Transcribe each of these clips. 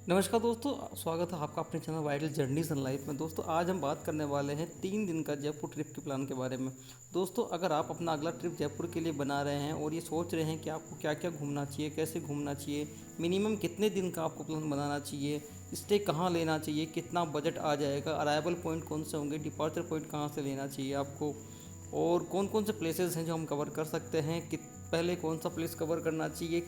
नमस्कार दोस्तों, स्वागत है आपका अपने channel Vidal journeys in life में। दोस्तों आज हम बात करने वाले हैं 3 दिन का जयपुर ट्रिप के प्लान के बारे में। दोस्तों अगर आप अपना अगला ट्रिप जयपुर के लिए बना रहे हैं और ये सोच रहे हैं कि आपको क्या क्या घूमना चाहिए, कैसे घूमना चाहिए, मिनिमम कितने दिन का आपको प्लान बनाना चाहिए, स्टे कहाँ लेना चाहिए, कितना बजट आ जाएगा, अराइवल पॉइंट कौन से होंगे, डिपार्चर पॉइंट कहाँ से लेना चाहिए आपको, और कौन कौन से प्लेसेस हैं जो हम कवर कर सकते हैं, कि पहले कौन सा प्लेस कवर करना चाहिए,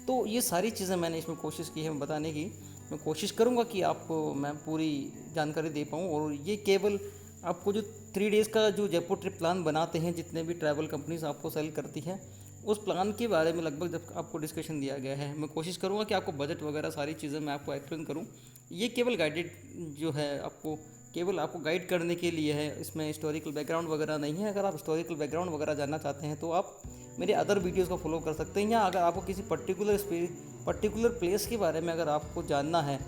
तो ये सारी चीज़ें मैंने इसमें कोशिश की है बताने की। मैं कोशिश करूँगा कि आपको मैं पूरी जानकारी दे पाऊँ। और ये केवल आपको जो 3 डेज़ का जो जयपुर ट्रिप प्लान बनाते हैं, जितने भी ट्रैवल कंपनीज आपको सेल करती है, उस प्लान के बारे में लगभग जब आपको डिस्कशन दिया गया है। मैं कोशिश करूँगा कि आपको बजट वगैरह सारी चीज़ें मैं आपको एक्सप्लेन करूँ। ये केवल गाइडेड जो है, आपको केवल आपको गाइड करने के लिए है, इसमें हिस्टोरिकल बैकग्राउंड वगैरह नहीं है। अगर आप हिस्टोरिकल बैकग्राउंड वगैरह जानना चाहते हैं तो आप मेरे अदर वीडियोस को फॉलो कर सकते हैं, या अगर आपको किसी पर्टिकुलर प्लेस के बारे में अगर आपको जानना है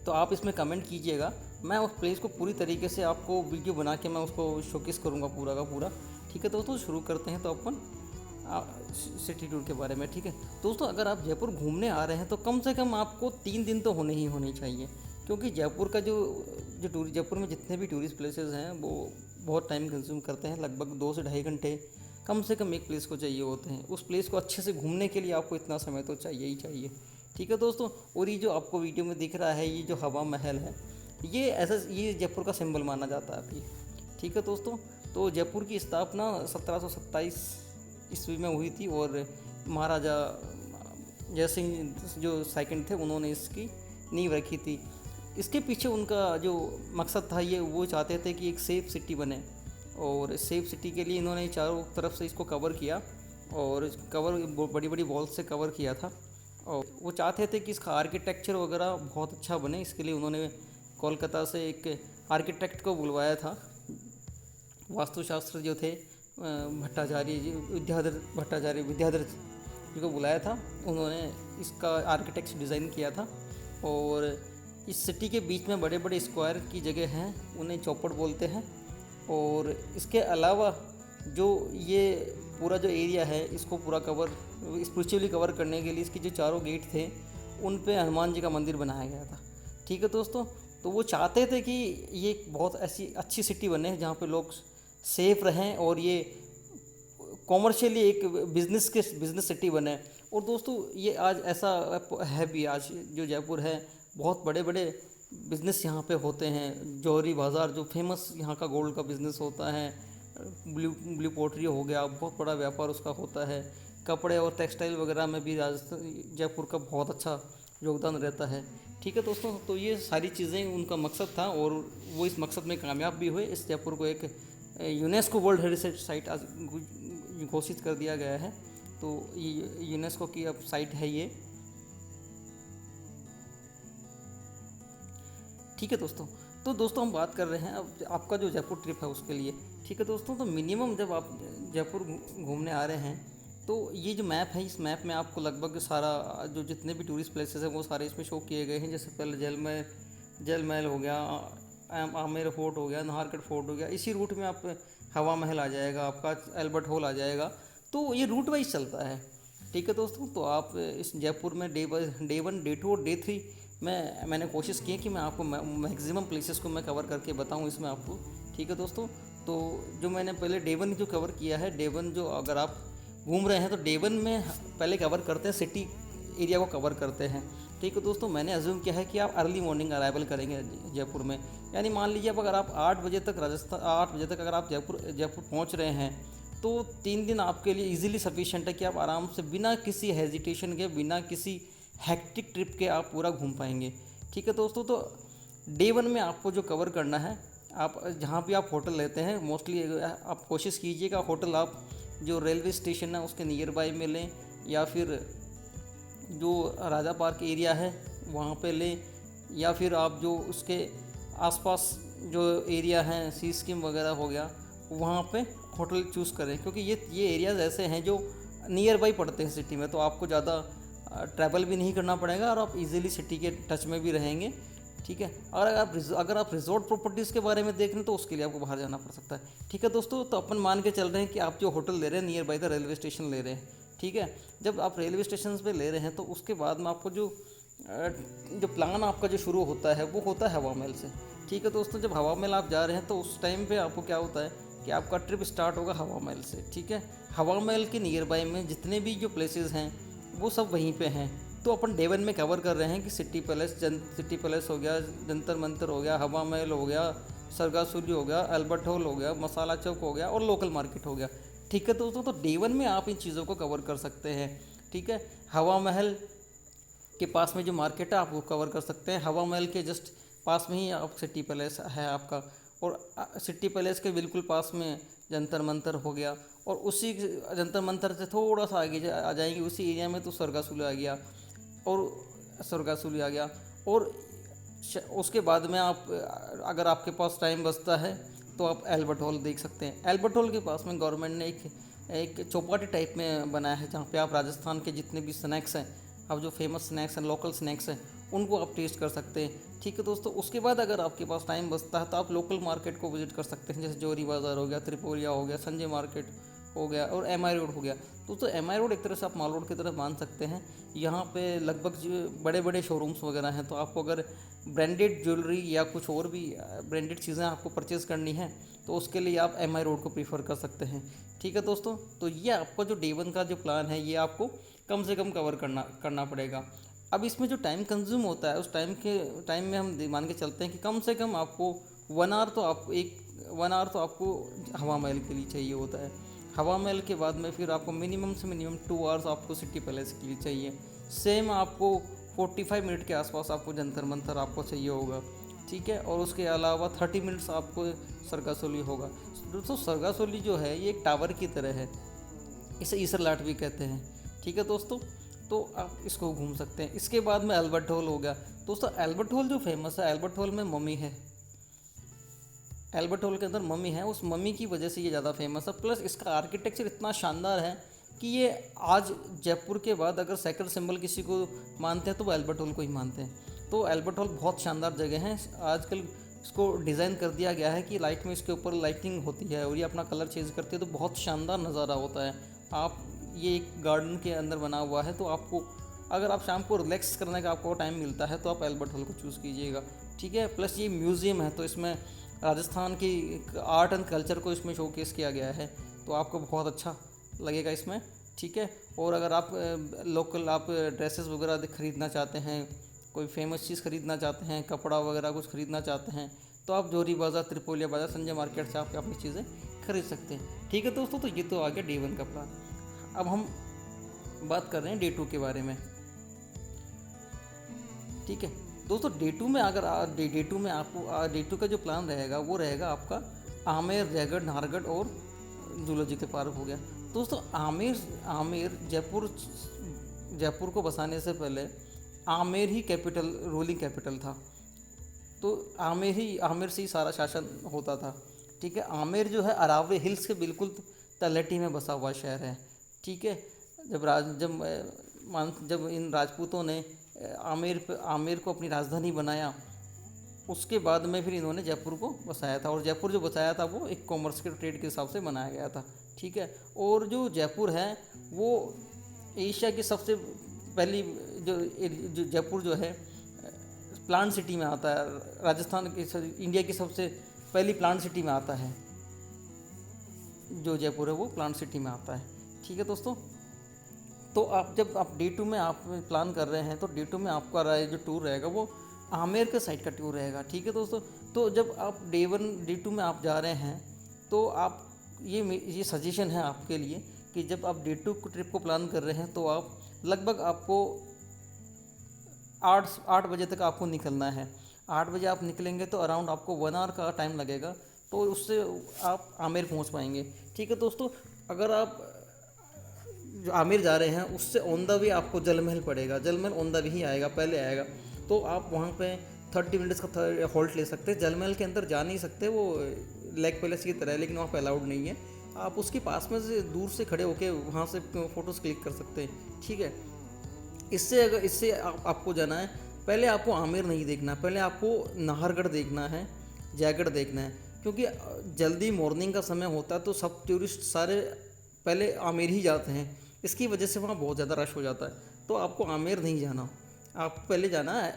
तो आप इसमें कमेंट कीजिएगा। मैं उस प्लेस को पूरी तरीके से आपको वीडियो बना के मैं उसको शोकेस करूँगा पूरा का पूरा। ठीक है दोस्तों, शुरू करते हैं तो अपन सिटी टूर के बारे में। ठीक है दोस्तों, अगर आप जयपुर घूमने आ रहे हैं तो कम से कम आपको 3 दिन तो होने चाहिए, क्योंकि जयपुर का जयपुर में जितने भी टूरिस्ट प्लेसेस हैं वो बहुत टाइम कंज्यूम करते हैं। लगभग 2 से ढाई घंटे कम से कम एक प्लेस को चाहिए होते हैं। उस प्लेस को अच्छे से घूमने के लिए आपको इतना समय तो चाहिए ही चाहिए। ठीक है दोस्तों, और ये जो आपको वीडियो में दिख रहा है, ये जो हवा महल है, ये जयपुर का सिंबल माना जाता है अभी। ठीक है दोस्तों, तो जयपुर की स्थापना 1727 ईस्वी में हुई थी, और महाराजा जय सिंह जो सेकंड थे, उन्होंने इसकी नींव रखी थी। इसके पीछे उनका जो मकसद था, ये वो चाहते थे कि एक सेफ सिटी बने, और सेफ सिटी के लिए इन्होंने चारों तरफ से इसको कवर किया, और बड़ी बड़ी वॉल से कवर किया था। और वो चाहते थे कि इसका आर्किटेक्चर वगैरह बहुत अच्छा बने। इसके लिए उन्होंने कोलकाता से एक आर्किटेक्ट को बुलवाया था। वास्तुशास्त्र जो थे भट्टाचार्य जी, विद्याधर जी को बुलाया था। उन्होंने इसका आर्किटेक्ट डिज़ाइन किया था। और इस सिटी के बीच में बड़े बड़े स्क्वायर की जगह हैं, उन्हें चौपड़ बोलते हैं। और इसके अलावा जो ये पूरा जो एरिया है, इसको पूरा स्पिरिचुअली कवर करने के लिए इसके जो चारों गेट थे, उन पे हनुमान जी का मंदिर बनाया गया था। ठीक है दोस्तों, तो वो चाहते थे कि ये एक बहुत ऐसी अच्छी सिटी बने जहाँ पे लोग सेफ रहें, और ये कॉमर्शियली एक बिज़नेस सिटी बने। और दोस्तों ये आज ऐसा है भी, आज जो जयपुर है, बहुत बड़े बड़े बिज़नेस यहाँ पे होते हैं। जौहरी बाज़ार जो फेमस यहाँ का गोल्ड का बिज़नेस होता है, ब्लू पोट्री हो गया, बहुत बड़ा व्यापार उसका होता है। कपड़े और टेक्सटाइल वगैरह में भी राजस्थान जयपुर का बहुत अच्छा योगदान रहता है। ठीक है दोस्तों, तो ये सारी चीज़ें उनका मकसद था, और वो इस मकसद में कामयाब भी हुए। इस जयपुर को एक यूनेस्को वर्ल्ड हेरिटेज साइट आज घोषित कर दिया गया है। तो ये यूनेस्को की अब साइट है ये। ठीक है दोस्तों, तो दोस्तों हम बात कर रहे हैं अब आपका जो जयपुर ट्रिप है उसके लिए। ठीक है दोस्तों, तो मिनिमम जब आप जयपुर घूमने आ रहे हैं तो ये जो मैप है, इस मैप में आपको लगभग सारा जो जितने भी टूरिस्ट प्लेसेस हैं वो सारे इसमें शो किए गए हैं। जैसे पहले जल महल हो गया, आमेर फोर्ट हो गया, नाहरगढ़ फोर्ट हो गया। इसी रूट में आप हवा महल आ जाएगा, आपका एल्बर्ट हॉल आ जाएगा। तो ये रूट वाइज चलता है। ठीक है दोस्तों, तो आप इस जयपुर में डे 1, डे 2 और डे 3 मैंने कोशिश की है कि मैं आपको मैक्सिमम प्लेसेस को मैं कवर करके बताऊं इसमें आपको। ठीक है दोस्तों, तो जो मैंने पहले डे 1 जो कवर किया है, डे 1 जो अगर आप घूम रहे हैं तो डे 1 में पहले कवर करते हैं, सिटी एरिया को कवर करते हैं। ठीक है दोस्तों, मैंने अज्यूम किया है कि आप अर्ली मॉर्निंग अराइवल करेंगे जयपुर में। यानी मान लीजिए अब अगर आप 8 बजे तक अगर आप जयपुर पहुंच रहे हैं तो 3 दिन आपके लिए इजीली सफिशिएंट है कि आप आराम से बिना किसी हेजिटेशन के, बिना किसी हैक्टिक ट्रिप के आप पूरा घूम पाएंगे। ठीक है दोस्तों, तो डे 1 में आपको जो कवर करना है, आप जहाँ भी आप होटल लेते हैं मोस्टली आप कोशिश कीजिएगा होटल आप जो रेलवे स्टेशन है उसके नियर बाय में लें, या फिर जो राजा पार्क एरिया है वहाँ पे लें, या फिर आप जो उसके आसपास जो एरिया हैं, सी स्कीम वगैरह हो गया, वहाँ पे होटल चूज़ करें। क्योंकि ये एरियाज़ ऐसे हैं जो नियर बाई पड़ते हैं सिटी में, तो आपको ज़्यादा ट्रैवल भी नहीं करना पड़ेगा और आप इजीली सिटी के टच में भी रहेंगे। ठीक है, और अगर आप रिजॉर्ट प्रॉपर्टीज़ के बारे में देख रहे हैं तो उसके लिए आपको बाहर जाना पड़ सकता है। ठीक है दोस्तों, तो अपन मान के चल रहे हैं कि आप जो होटल ले रहे हैं near by the railway station ले रहे हैं। ठीक है, जब आप रेलवे स्टेशन पे ले रहे हैं तो उसके बाद में आपको जो जो प्लान आपका जो शुरू होता है वो होता है हवा महल से। ठीक है दोस्तों, जब हवा महल आप जा रहे हैं तो उस टाइम पे आपको क्या होता है कि आपका ट्रिप स्टार्ट होगा हवा महल से। ठीक है, हवा महल के नियर बाय में जितने भी जो प्लेसेस हैं वो सब वहीं पे हैं। तो अपन डे 1 में कवर कर रहे हैं कि सिटी पैलेस हो गया, जंतर मंतर हो गया, हवा महल हो गया, सरगासुरी हो गया, अल्बर्ट हॉल हो गया, मसाला चौक हो गया और लोकल मार्केट हो गया। ठीक है दोस्तों, तो डे 1 में आप इन चीज़ों को कवर कर सकते हैं। ठीक है, हवा महल के पास में जो मार्केट है आप वो कवर कर सकते हैं। हवा महल के जस्ट पास में ही आप सिटी पैलेस है आपका, और सिटी पैलेस के बिल्कुल पास में जंतर मंतर हो गया, और उसी जंतर मंतर से थोड़ा सा आगे आ जाएंगे उसी एरिया में तो सरगासुली आ गया, और सरगासुली आ गया। और उसके बाद में आप, अगर आपके पास टाइम बचता है तो आप एल्बर्ट हॉल देख सकते हैं। एल्बर्ट हॉल के पास में गवर्नमेंट ने एक चौपाटी टाइप में बनाया है जहाँ पे आप राजस्थान के जितने भी स्नैक्स हैं, अब जो फेमस स्नैक्स हैं, लोकल स्नैक्स हैं, उनको आप टेस्ट कर सकते हैं। ठीक है दोस्तों, उसके बाद अगर आपके पास टाइम बचता है तो आप लोकल मार्केट को विजिट कर सकते हैं, जैसे जोरी बाज़ार हो गया, त्रिपोरिया हो गया, संजय मार्केट हो गया और एमआई रोड हो गया। तो एम आई रोड एक तरह से आप माल रोड की तरह मान सकते हैं। यहाँ पे लगभग जो बड़े बड़े शोरूम्स वगैरह हैं, तो आपको अगर ब्रांडेड ज्वेलरी या कुछ और भी ब्रांडेड चीज़ें आपको परचेज़ करनी है तो उसके लिए आप एम आई रोड को प्रीफर कर सकते हैं। ठीक है दोस्तों, तो ये आपका जो डे 1 का जो प्लान है ये आपको कम से कम कवर करना पड़ेगा। अब इसमें जो टाइम कंज्यूम होता है उस टाइम में हम मान के चलते हैं कि कम से कम आपको 1 आवर तो आपको हवा महल के लिए चाहिए होता है। हवा महल के बाद में फिर आपको मिनिमम से मिनिमम 2 आवर्स आपको सिटी पैलेस के लिए चाहिए। सेम आपको 45 मिनट के आसपास आपको जंतर मंतर आपको चाहिए होगा। ठीक है, और उसके अलावा 30 मिनट्स आपको सरगासोली होगा। दोस्तों सरगासोली जो है ये एक टावर की तरह है, इसे ईसरलाट भी कहते हैं। ठीक है दोस्तों, तो आप इसको घूम सकते हैं। इसके बाद में एल्बर्ट हॉल हो गया। दोस्तों एल्बर्ट हॉल जो फेमस है, एल्बर्ट हॉल में मम्मी है, एल्बर्ट हॉल के अंदर मम्मी है, उस मम्मी की वजह से ये ज़्यादा फेमस है। प्लस इसका आर्किटेक्चर इतना शानदार है कि ये आज जयपुर के बाद अगर सेकंड सिंबल किसी को मानते हैं तो वो एल्बर्ट हॉल को ही मानते हैं। तो एल्बर्ट हॉल बहुत शानदार जगह है। आजकल इसको डिज़ाइन कर दिया गया है कि लाइट में इसके ऊपर लाइटिंग होती है और ये अपना कलर चेंज करती है, तो बहुत शानदार नज़ारा होता है। आप ये एक गार्डन के अंदर बना हुआ है, तो आपको अगर आप शाम को रिलैक्स करने का आपको टाइम मिलता है तो आप एल्बर्ट हॉल को चूज़ कीजिएगा। ठीक है, प्लस ये म्यूज़ियम है तो इसमें राजस्थान की आर्ट एंड कल्चर को इसमें शोकेस किया गया है, तो आपको बहुत अच्छा लगेगा इसमें। ठीक है, और अगर आप लोकल आप ड्रेसेस वगैरह खरीदना चाहते हैं, कोई फेमस चीज़ खरीदना चाहते हैं, कपड़ा वगैरह कुछ खरीदना चाहते हैं, तो आप जोरी बाज़ार, त्रिपोलिया बाज़ार, संजय मार्केट से आप अपनी चीज़ें खरीद सकते हैं। ठीक है दोस्तों, तो ये तो आ गया डे 1 का प्लान। अब हम बात कर रहे हैं डे 2 के बारे में। ठीक है दोस्तों, डे 2 में अगर डे 2 में आपको डे 2 का जो प्लान रहेगा वो रहेगा आपका आमेर, जयगढ़, नाहरगढ़ और जूलॉजिकल पार्क हो गया। दोस्तों आमेर जयपुर को बसाने से पहले आमेर ही रूलिंग कैपिटल था, तो आमेर से ही सारा शासन होता था। ठीक है, आमेर जो है अरावली हिल्स के बिल्कुल तलहटी में बसा हुआ शहर है। ठीक है, जब इन राजपूतों ने आमेर को अपनी राजधानी बनाया, उसके बाद में फिर इन्होंने जयपुर को बसाया था, और जयपुर जो बसाया था वो एक कॉमर्स के ट्रेड के हिसाब से बनाया गया था। ठीक है, और जो जयपुर है वो एशिया की सबसे पहली जो जयपुर जो है प्लांट सिटी में आता है, राजस्थान की इंडिया की सबसे पहली प्लांट सिटी में आता है। जो जयपुर है वो प्लांट सिटी में आता है। ठीक है दोस्तों, तो जब आप डे 2 में आप प्लान कर रहे हैं तो डे 2 में आपका जो टूर रहेगा वो आमेर के साइड का टूर रहेगा। ठीक है दोस्तों, तो जब आप डे 2 में आप जा रहे हैं तो आप ये सजेशन है आपके लिए कि जब आप डे 2 ट्रिप को प्लान कर रहे हैं तो आप लगभग आपको 8 बजे तक आपको निकलना है। 8 बजे आप निकलेंगे तो अराउंड आपको 1 आवर का टाइम लगेगा, तो उससे आप आमेर पहुंच पाएंगे। ठीक है दोस्तों, अगर आप जो आमेर जा रहे हैं उससे ऑन द वे आपको जल महल पड़ेगा, जल महल ऑन द वे ही आएगा, पहले आएगा, तो आप वहाँ पे 30 मिनट्स का हॉल्ट ले सकते हैं। जल महल के अंदर जा नहीं सकते, वो लेक पैलेस की तरह है, लेकिन वहाँ पे अलाउड नहीं है। आप उसके पास में से दूर से खड़े होकर वहाँ से फ़ोटोज़ क्लिक कर सकते हैं। ठीक है, इससे आपको जाना है, पहले आपको आमेर नहीं देखना, पहले आपको नाहरगढ़ देखना है, जयगढ़ देखना है, क्योंकि जल्दी मॉर्निंग का समय होता है तो सब टूरिस्ट सारे पहले आमेर ही जाते हैं, इसकी वजह से वहाँ बहुत ज़्यादा रश हो जाता है। तो आपको आमेर नहीं जाना, आपको पहले जाना है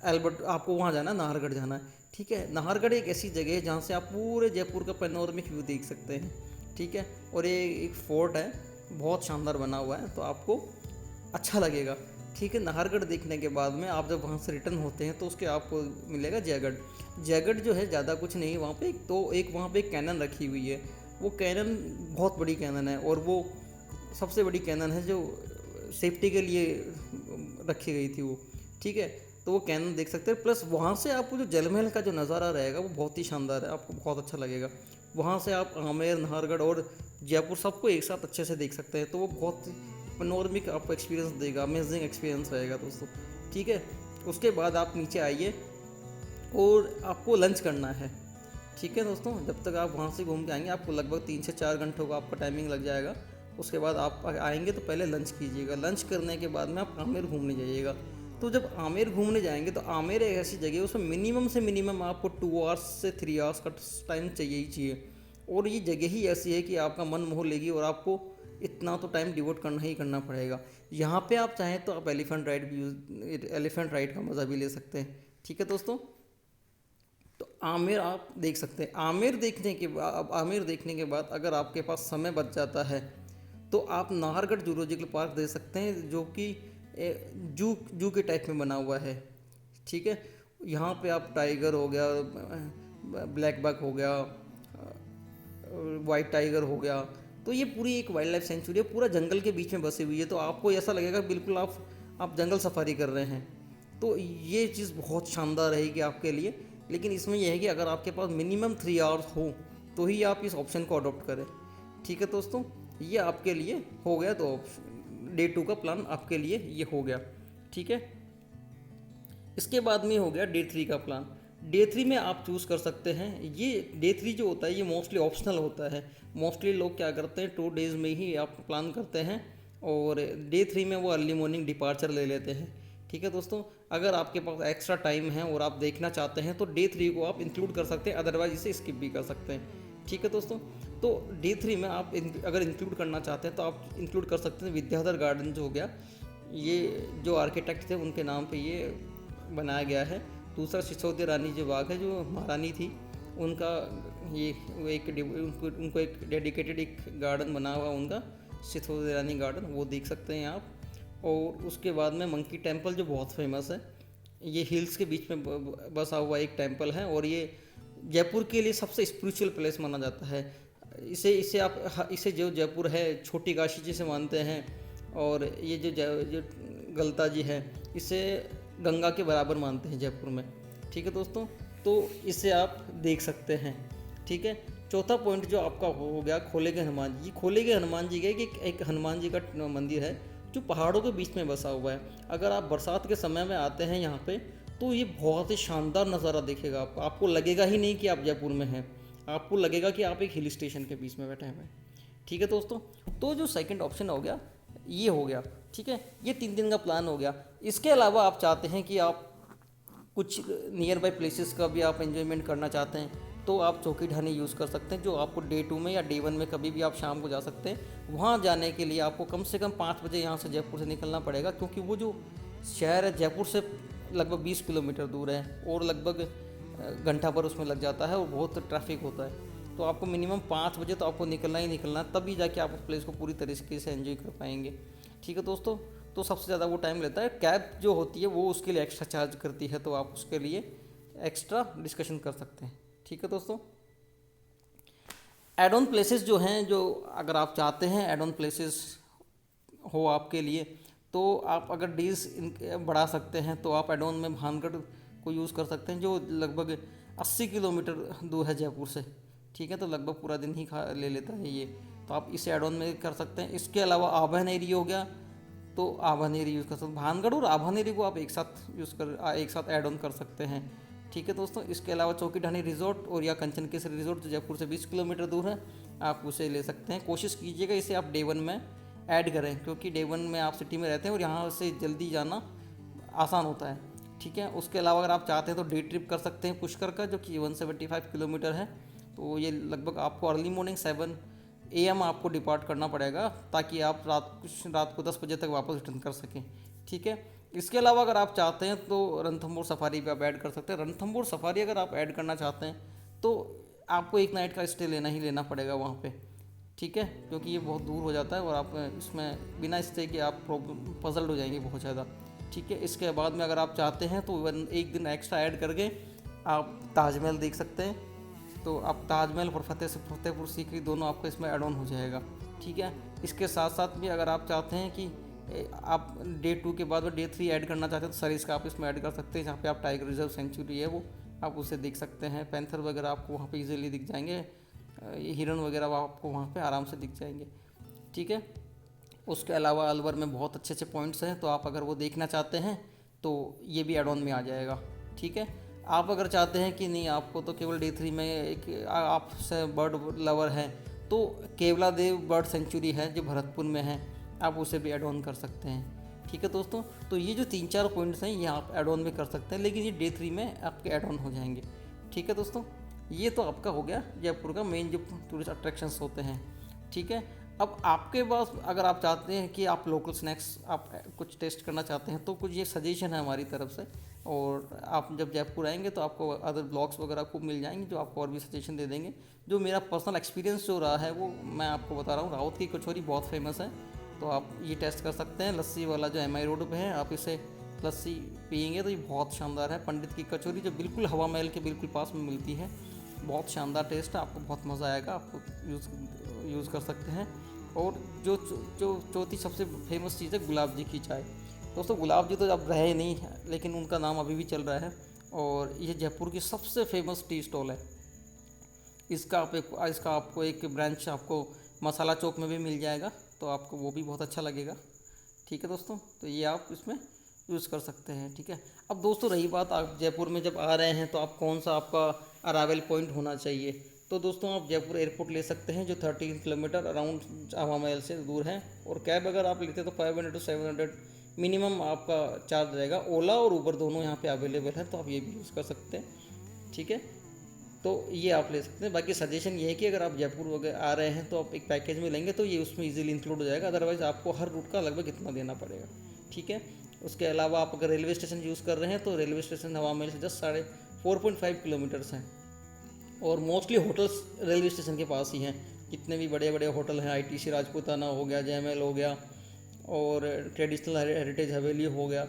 एल्बर्ट, आपको वहाँ जाना है, नाहरगढ़ जाना है। ठीक है, नाहरगढ़ एक ऐसी जगह है जहाँ से आप पूरे जयपुर का पैनोरमिक व्यू देख सकते हैं। ठीक है, और ये एक फोर्ट है, बहुत शानदार बना हुआ है, तो आपको अच्छा लगेगा। ठीक है, नाहरगढ़ देखने के बाद में आप जब वहाँ से रिटर्न होते हैं तो उसके आपको मिलेगा जयगढ़। जयगढ़ जो है ज़्यादा कुछ नहीं है वहाँ पे, एक वहाँ पे एक कैनन रखी हुई है। वो कैनन बहुत बड़ी कैनन है, और वो सबसे बड़ी कैनन है जो सेफ्टी के लिए रखी गई थी वो। ठीक है, तो वो कैनन देख सकते हैं, प्लस वहाँ से आपको जो जल महल का जो नज़ारा रहेगा वो बहुत ही शानदार है, आपको बहुत अच्छा लगेगा। वहाँ से आप आमेर, नाहरगढ़ और जयपुर सबको एक साथ अच्छे से देख सकते हैं, तो वो बहुत पनोरमिक आपको एक्सपीरियंस देगा, अमेजिंग एक्सपीरियंस रहेगा दोस्तों। ठीक है, उसके बाद आप नीचे आइए और आपको लंच करना है। ठीक है दोस्तों, जब तक आप वहाँ से घूम के आएंगे आपको लगभग 3 से 4 घंटों का आपका टाइमिंग लग जाएगा। उसके बाद आप आएंगे तो पहले लंच कीजिएगा, लंच करने के बाद में आप आमेर घूमने जाइएगा। तो जब आमेर घूमने जाएंगे तो आमेर एक ऐसी जगह है उसमें मिनिमम से मिनिमम आपको 2 आवर्स से 3 आवर्स का टाइम चाहिए ही चाहिए। और ये जगह ही ऐसी है कि आपका मन मोह लेगी, और आपको इतना तो टाइम डिवोट करना ही करना पड़ेगा। यहाँ पे आप चाहें तो आप एलिफेंट राइड का मज़ा भी ले सकते हैं। ठीक है दोस्तों, तो आमेर आप देख सकते हैं। आमेर देखने के बाद अगर आपके पास समय बच जाता है तो आप नाहरगढ़ जूलॉजिकल पार्क देख सकते हैं, जो कि जू जू के टाइप में बना हुआ है। ठीक है, यहाँ पे आप टाइगर हो गया, ब्लैक बक हो गया, वाइट टाइगर हो गया, तो ये पूरी एक वाइल्ड लाइफ सेंचुरी है, पूरा जंगल के बीच में बसी हुई है, तो आपको ऐसा लगेगा बिल्कुल आप जंगल सफारी कर रहे हैं। तो ये चीज़ बहुत शानदार रहेगी आपके लिए। लेकिन इसमें यह है कि अगर आपके पास मिनिमम 3 आवर्स हो तो ही आप इस ऑप्शन को अडॉप्ट करें। ठीक है दोस्तों, ये आपके लिए हो गया, तो डे 2 का प्लान आपके लिए ये हो गया। ठीक है, इसके बाद में हो गया डे 3 का प्लान। डे 3 में आप चूज़ कर सकते हैं, ये डे 3 जो होता है ये मोस्टली ऑप्शनल होता है। मोस्टली लोग क्या करते हैं 2 डेज़ में ही आप प्लान करते हैं, और डे 3 में वो अर्ली मॉर्निंग डिपार्चर ले लेते हैं। ठीक है दोस्तों, अगर आपके पास एक्स्ट्रा टाइम है और आप देखना चाहते हैं तो डे 3 को आप इंक्लूड कर सकते हैं, अदरवाइज इसे स्किप भी कर सकते हैं। ठीक है दोस्तों, तो डे 3 में आप अगर इंक्लूड करना चाहते हैं तो आप इंक्लूड कर सकते हैं विद्याधर गार्डन जो हो गया, ये जो आर्किटेक्ट थे उनके नाम पे ये बनाया गया है। दूसरा सिसोदिया रानी जो बाग है, जो महारानी थी, उनका ये उनको एक डेडिकेटेड एक गार्डन बना हुआ उनका, सिसोदिया रानी गार्डन, वो देख सकते हैं आप। और उसके बाद में मंकी टेम्पल जो बहुत फेमस है, ये हिल्स के बीच में बसा हुआ एक टेम्पल है, और ये जयपुर के लिए सबसे स्पिरिचुअल प्लेस माना जाता है। इसे जो जयपुर है छोटी काशी जिसे मानते हैं, और ये जो गलता जी है इसे गंगा के बराबर मानते हैं जयपुर में। ठीक है दोस्तों, तो इसे आप देख सकते हैं। ठीक है, चौथा पॉइंट जो आपका हो गया खोले गए हनुमान जी। खोले गए हनुमान जी गए कि एक हनुमान जी का मंदिर है जो पहाड़ों के बीच में बसा हुआ है। अगर आप बरसात के समय में आते हैं यहाँ पे तो ये बहुत ही शानदार नज़ारा दिखेगा आपको। आपको लगेगा ही नहीं कि आप जयपुर में हैं, आपको लगेगा कि आप एक हिल स्टेशन के बीच में बैठे हुए हैं। ठीक है दोस्तों, तो जो सेकंड ऑप्शन हो गया ये हो गया। ठीक है, ये 3 दिन का प्लान हो गया। इसके अलावा आप चाहते हैं कि आप कुछ नियर बाई प्लेसेस का भी आप एंजॉयमेंट करना चाहते हैं तो आप चौकी ढाणी यूज़ कर सकते हैं, जो आपको डे 2 में या डे 1 में कभी भी आप शाम को जा सकते हैं। वहाँ जाने के लिए आपको कम से कम 5 बजे यहाँ से जयपुर से निकलना पड़ेगा, क्योंकि वो जो शहर है जयपुर से लगभग 20 किलोमीटर दूर है, और लगभग घंटा भर उसमें लग जाता है, और बहुत ट्रैफिक होता है। तो आपको मिनिमम 5 बजे तो आपको निकलना ही निकलना है, तभी जाके आप उस प्लेस को पूरी तरीके से एंजॉय कर पाएंगे। ठीक है दोस्तों, तो सबसे ज़्यादा वो टाइम लेता है। कैब जो होती है वो उसके लिए एक्स्ट्रा चार्ज करती है, तो आप उसके लिए एक्स्ट्रा डिस्कशन कर सकते हैं। ठीक है दोस्तों, एड ऑन प्लेसेस जो हैं, जो अगर आप चाहते हैं एड ऑन प्लेसेस हो आपके लिए, तो आप अगर डील्स बढ़ा सकते हैं तो आप एड ऑन में भानगढ़ को यूज़ कर सकते हैं, जो लगभग 80 किलोमीटर दूर है जयपुर से। ठीक है, तो लगभग पूरा दिन ही ले लेता है ये, तो आप इसे एड ऑन में कर सकते हैं। इसके अलावा आभानेरी हो गया, तो आभानेरी यूज़ कर सकते हैं। भानगढ़ और आभानेरी को आप एक साथ ऐड ऑन कर सकते हैं। ठीक है दोस्तों, इसके अलावा चौकी ढाणी रिजॉर्ट और या कंचन केसरी रिजॉर्ट जो जयपुर से 20 किलोमीटर दूर है, आप उसे ले सकते हैं। कोशिश कीजिएगा इसे आप डे 1 में ऐड करें, क्योंकि डे 1 में आप सिटी में रहते हैं और यहाँ से जल्दी जाना आसान होता है। ठीक है, उसके अलावा अगर आप चाहते हैं तो डे ट्रिप कर सकते हैं पुष्कर का, जो कि 175 किलोमीटर है। तो ये लगभग आपको अर्ली मॉर्निंग 7 AM आपको डिपार्ट करना पड़ेगा, ताकि आप रात को 10 बजे तक वापस रिटर्न कर सकें। ठीक है, इसके अलावा अगर आप चाहते हैं तो रणथंभौर सफारी भी आप ऐड कर सकते हैं। रणथंभौर सफारी अगर आप ऐड करना चाहते हैं तो आपको एक नाइट का स्टे लेना ही लेना पड़ेगा वहाँ पे, ठीक है, क्योंकि ये बहुत दूर हो जाता है और आप इसमें बिना स्टे के आप पजल्ड हो जाएंगे बहुत ज़्यादा, ठीक है। इसके बाद में अगर आप चाहते हैं तो एक दिन एक्स्ट्रा ऐड करके आप ताजमहल देख सकते हैं। तो आप ताजमहल और फतेहपुर सीकरी दोनों आपको इसमें ऐड ऑन हो जाएगा, ठीक है। इसके साथ साथ भी अगर आप चाहते हैं कि आप डे 2 के बाद में डे 3 ऐड करना चाहते हैं तो सरिस्का आप इसमें ऐड कर सकते हैं, जहाँ पे आप टाइगर रिजर्व सेंचुरी है वो आप उसे देख सकते हैं। पैंथर वगैरह आपको वहाँ पे इजीली दिख जाएंगे, ये हिरन वगैरह आपको वहाँ पे आराम से दिख जाएंगे, ठीक है। उसके अलावा अलवर में बहुत अच्छे अच्छे पॉइंट्स हैं, तो आप अगर वो देखना चाहते हैं तो ये भी एड ऑन में आ जाएगा, ठीक है। आप अगर चाहते हैं कि नहीं आपको तो केवल डे 3 में एक आप से बर्ड लवर हैं तो केवला देव बर्ड सेंचुरी है जो भरतपुर में है, आप उसे भी ऐड ऑन कर सकते हैं, ठीक है दोस्तों। तो ये जो 3-4 पॉइंट्स हैं ये आप ऐड ऑन में कर सकते हैं, लेकिन ये डे 3 में आपके ऐड ऑन हो जाएंगे, ठीक है दोस्तों। ये तो आपका हो गया जयपुर का मेन जो टूरिस्ट अट्रैक्शंस होते हैं, ठीक है। अब आपके पास अगर आप चाहते हैं कि आप लोकल स्नैक्स आप कुछ टेस्ट करना चाहते हैं तो कुछ ये सजेशन है हमारी तरफ से, और आप जब जयपुर आएंगे तो आपको अदर ब्लॉग्स वगैरह खूब मिल जाएंगे जो आपको और भी सजेशन दे देंगे। जो मेरा पर्सनल एक्सपीरियंस जो रहा है वो मैं आपको बता रहा हूँ। राउत की कचौरी बहुत फेमस है, तो आप ये टेस्ट कर सकते हैं। लस्सी वाला जो MI रोड पे है आप इसे लस्सी पियेंगे तो ये बहुत शानदार है। पंडित की कचौरी जो बिल्कुल हवा महल के बिल्कुल पास में मिलती है, बहुत शानदार टेस्ट है, आपको बहुत मज़ा आएगा, आपको यूज़ कर सकते हैं। और जो जो चौथी सबसे फेमस चीज़ है गुलाब जी की चाय। दोस्तों गुलाब जी तो अब रहे नहीं है, लेकिन उनका नाम अभी भी चल रहा है और ये जयपुर की सबसे फेमस टी स्टॉल है। इसका आपको एक ब्रांच आपको मसाला चौक में भी मिल जाएगा, तो आपको वो भी बहुत अच्छा लगेगा, ठीक है दोस्तों। तो ये आप इसमें यूज़ कर सकते हैं, ठीक है। अब दोस्तों रही बात आप जयपुर में जब आ रहे हैं तो आप कौन सा आपका अराइवल पॉइंट होना चाहिए, तो दोस्तों आप जयपुर एयरपोर्ट ले सकते हैं जो 13 किलोमीटर अराउंड हवा महल से दूर है। और कैब अगर आप लेते हैं तो 500 to 700 मिनिमम आपका चार्ज रहेगा। ओला और ऊबर दोनों यहाँ पे अवेलेबल है, तो आप ये भी यूज़ कर सकते हैं, ठीक है। तो ये आप ले सकते हैं। बाकी सजेशन ये है कि अगर आप जयपुर वगैरह आ रहे हैं तो आप एक पैकेज में लेंगे तो ये उसमें इजीली इंक्लूड हो जाएगा, अदरवाइज़ आपको हर रूट का लगभग इतना देना पड़ेगा, ठीक है। उसके अलावा आप अगर रेलवे स्टेशन यूज़ कर रहे हैं तो रेलवे स्टेशन हवा महल से जस्ट 4.5 किलोमीटर्स हैं, और मोस्टली होटल्स रेलवे स्टेशन के पास ही हैं। जितने भी बड़े बड़े होटल हैं, ITC राजपूताना हो गया, जयमहल हो गया, और ट्रेडिशनल हेरिटेज हवेली हो गया,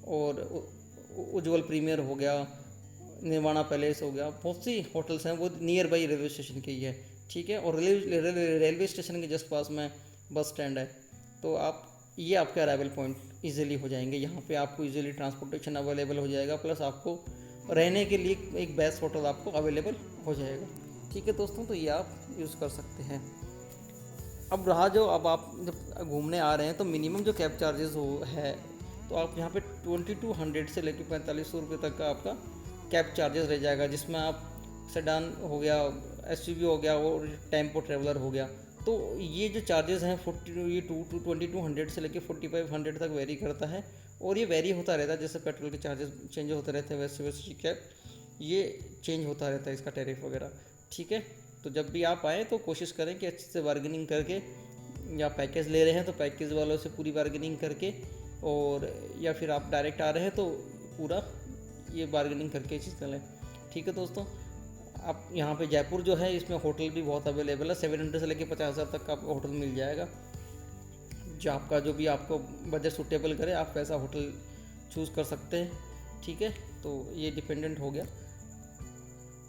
और उज्जवल प्रीमियर हो गया, निर्वाणा पैलेस हो गया, बहुत सी होटल्स हैं वो नियर बाई रेलवे स्टेशन के ही है, ठीक है। और रेलवे स्टेशन के जस्ट पास में बस स्टैंड है, तो आप ये आपके अराइवल पॉइंट इजीली हो जाएंगे। यहाँ पे आपको इजीली ट्रांसपोर्टेशन अवेलेबल हो जाएगा, प्लस आपको रहने के लिए एक बेस्ट होटल आपको अवेलेबल हो जाएगा, ठीक है दोस्तों। तो ये आप यूज़ कर सकते हैं। अब रहा जो अब आप जब घूमने आ रहे हैं तो मिनिमम जो कैब चार्जेस हो है, तो आप यहाँ पे 2200 से लेकर 4500 रुपये तक का आपका कैब चार्जेस रह जाएगा, जिसमें आप सेडान हो गया, SUV हो गया और टेम्पो ट्रेवलर हो गया। तो ये जो चार्जेस हैं 2200 से लेकर 4500 तक वेरी करता है, और ये वेरी होता रहता है जैसे पेट्रोल के चार्जेस चेंज होते रहते हैं, वैसे वैसे कैब ये चेंज होता रहता है इसका टैरिफ वगैरह, ठीक है। तो जब भी आप आएँ तो कोशिश करें कि अच्छे से बार्गेनिंग करके, या पैकेज ले रहे हैं तो पैकेज वालों से पूरी बार्गेनिंग करके, और या फिर आप डायरेक्ट आ रहे हैं तो पूरा ये बार्गेनिंग करके चीज़ चलें, ठीक है दोस्तों। आप यहाँ पे जयपुर जो है इसमें होटल भी बहुत अवेलेबल है, 700 से लेकर 50,000 तक का आपको होटल मिल जाएगा। जो भी आपको बजट सूटेबल करे आप वैसा होटल चूज़ कर सकते हैं, ठीक है। तो ये डिपेंडेंट हो गया,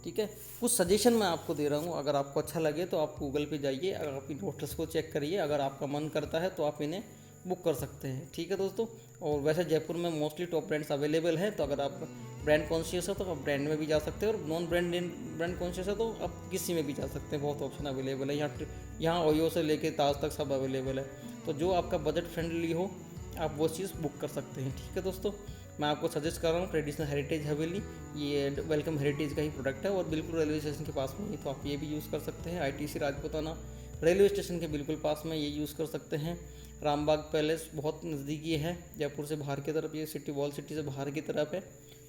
ठीक है। कुछ सजेशन मैं आपको दे रहा हूँ, अगर आपको अच्छा लगे तो आप गूगल पे जाइए, अगर आप इन होटल्स को चेक करिए, अगर आपका मन करता है तो आप इन्हें बुक कर सकते हैं, ठीक है दोस्तों। और वैसे जयपुर में मोस्टली टॉप ब्रांड्स अवेलेबल हैं, तो अगर आप ब्रांड कॉन्शियस है तो आप ब्रांड में भी जा सकते हैं, और नॉन ब्रांड कॉन्शियस है तो आप किसी में भी जा सकते हैं, बहुत ऑप्शन अवेलेबल है। यहाँ ओयो से लेके ताज तक सब अवेलेबल है, तो जो आपका बजट फ्रेंडली हो आप वो चीज़ बुक कर सकते हैं, ठीक है दोस्तों। मैं आपको सजेस्ट कर रहा हूँ ट्रेडिशनल हेरिटेज हवेली, ये वेलकम हेरिटेज का ही प्रोडक्ट है और बिल्कुल रेलवे स्टेशन के पास में ही, तो आप ये भी यूज़ कर सकते हैं। ITC राजपूताना रेलवे स्टेशन के बिल्कुल पास में ये यूज़ कर सकते हैं। रामबाग पैलेस बहुत नज़दीकी है जयपुर से बाहर की तरफ, ये सिटी वॉल सिटी से बाहर की तरफ है,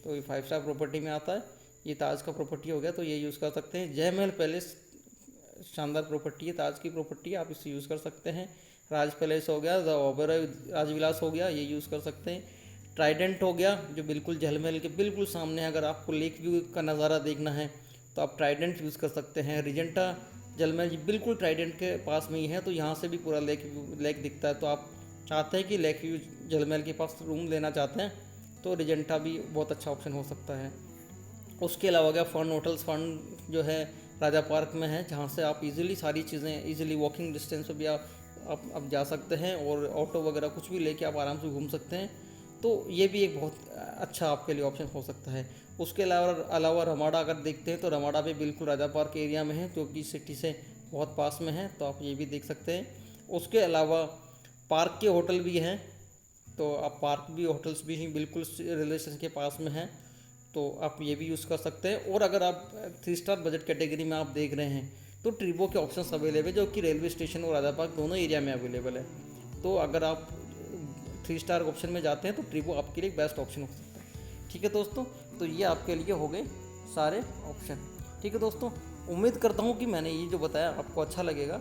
तो ये 5 स्टार प्रॉपर्टी में आता है। ये ताज का प्रॉपर्टी हो गया, तो ये यूज़ कर सकते हैं। जयमहल पैलेस शानदार प्रॉपर्टी है, ताज की प्रॉपर्टी है, आप इसे यूज़ कर सकते हैं। राज पैलेस हो गया, द ओबेरॉय राजविलास हो गया, ये यूज़ कर सकते हैं। ट्राइडेंट हो गया जो बिल्कुल झलमहल के बिल्कुल सामने है, अगर आपको लेक व्यू का नज़ारा देखना है तो आप ट्राइडेंट यूज़ कर सकते हैं। रिजेंटा झलमहल जी बिल्कुल ट्राइडेंट के पास में ही है, तो यहाँ से भी पूरा लेक दिखता है। तो आप चाहते हैं कि लेक व्यू झलमहल के पास रूम लेना चाहते हैं तो रिजेंटा भी बहुत अच्छा ऑप्शन हो सकता है। उसके अलावा गया फन होटल्स। फन जो है राजा पार्क में है, जहाँ से आप इजीली सारी चीज़ें इजीली वॉकिंग डिस्टेंस पे भी आप जा सकते हैं और ऑटो वगैरह कुछ भी लेके आप आराम से घूम सकते हैं। तो ये भी एक बहुत अच्छा आपके लिए ऑप्शन हो सकता है। उसके अलावा रमाडा अगर देखते हैं तो रमाडा भी बिल्कुल राजा पार्क एरिया में है, जो कि सिटी से बहुत पास में है, तो आप ये भी देख सकते हैं। उसके अलावा पार्क के होटल भी हैं, तो आप पार्क भी होटल्स भी बिल्कुल रेलवे स्टेशन के पास में हैं, तो आप ये भी यूज़ कर सकते हैं। और अगर आप 3 स्टार बजट कैटेगरी में आप देख रहे हैं तो ट्रिबो के ऑप्शंस अवेलेबल है, जो कि रेलवे स्टेशन और राजा पार्क दोनों एरिया में अवेलेबल है। तो अगर आप 3 स्टार ऑप्शन में जाते हैं तो ट्रिबो आपके लिए बेस्ट ऑप्शन हो सकता है। ठीक है दोस्तों, तो ये आपके लिए हो गए सारे ऑप्शन। ठीक है दोस्तों, उम्मीद करता हूँ कि मैंने ये जो बताया आपको अच्छा लगेगा,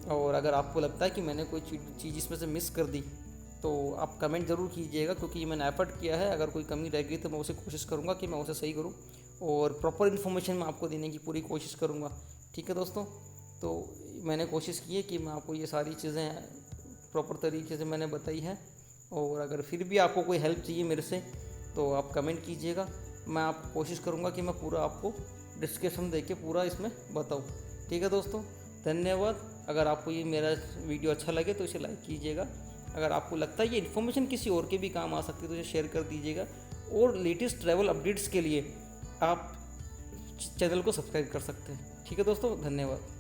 और अगर आपको लगता है कि मैंने कोई चीज़ इसमें से मिस कर दी तो आप कमेंट ज़रूर कीजिएगा, क्योंकि ये मैंने एफर्ट किया है। अगर कोई कमी रह गई तो मैं उसे कोशिश करूँगा कि मैं उसे सही करूँ, और प्रॉपर इन्फॉर्मेशन मैं आपको देने की पूरी कोशिश करूँगा। ठीक है दोस्तों, तो मैंने कोशिश की है कि मैं आपको ये सारी चीज़ें प्रॉपर तरीके से मैंने बताई है। और अगर फिर भी आपको कोई हेल्प चाहिए मेरे से तो आप कमेंट कीजिएगा, मैं आपको कोशिश करूँगा कि मैं पूरा आपको डिस्क्रिप्शन दे के पूरा इसमें बताऊँ। ठीक है दोस्तों, धन्यवाद। अगर आपको ये मेरा वीडियो अच्छा लगे तो इसे लाइक कीजिएगा। अगर आपको लगता है ये इन्फॉर्मेशन किसी और के भी काम आ सकती है तो इसे शेयर कर दीजिएगा। और लेटेस्ट ट्रैवल अपडेट्स के लिए आप चैनल को सब्सक्राइब कर सकते हैं। ठीक है दोस्तों, धन्यवाद।